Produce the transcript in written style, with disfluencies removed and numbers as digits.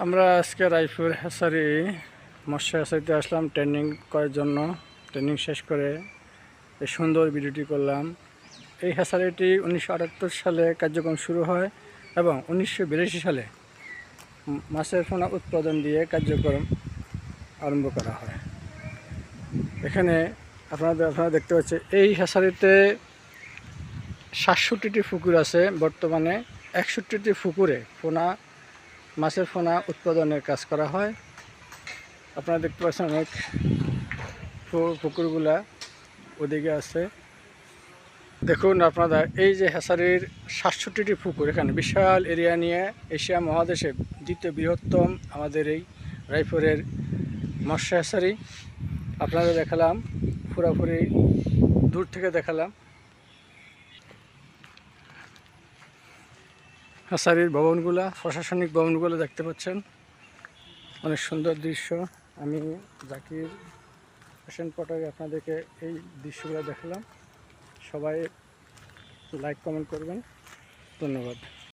আমরা আজকে রায়পুর হ্যাচারি মৎস্য হ্যাচারিতে আসলাম ট্রেনিং করার জন্য। ট্রেনিং শেষ করে এই সুন্দর ভিডিওটি করলাম। এই হ্যাচারিটি 1978 সালে কার্যক্রম শুরু হয় এবং 1982 সালে মাছের পোনা উৎপাদন দিয়ে কার্যক্রম আরম্ভ করা হয়। এখানে আপনারা দেখতে পাচ্ছেন এই হ্যাচারিতে 67টি পুকুর আছে। বর্তমানে 61টি পুকুরে মাছের পোনা উৎপাদনের কাজ করা হয়। আপনারা দেখতে পাচ্ছেন অনেক পুকুরগুলা ওদিকে আছে। দেখুন আপনারা এই যে হ্যাচারির 67টি পুকুর, এখানে বিশাল এরিয়া নিয়ে এশিয়া মহাদেশে দ্বিতীয় বৃহত্তম আমাদের এই রায়পুরের মৎস্য হ্যাচারি। আপনাদের দেখালাম, পুরোপুরি দূর থেকে দেখালাম হ্যাচারির ভবনগুলা, প্রশাসনিক ভবনগুলো দেখতে পাচ্ছেন। অনেক সুন্দর দৃশ্য। আমি জাকির হোসেন পটারি আপনাদেরকে এই দৃশ্যগুলো দেখালাম। সবাই লাইক কমেন্ট করবেন। ধন্যবাদ।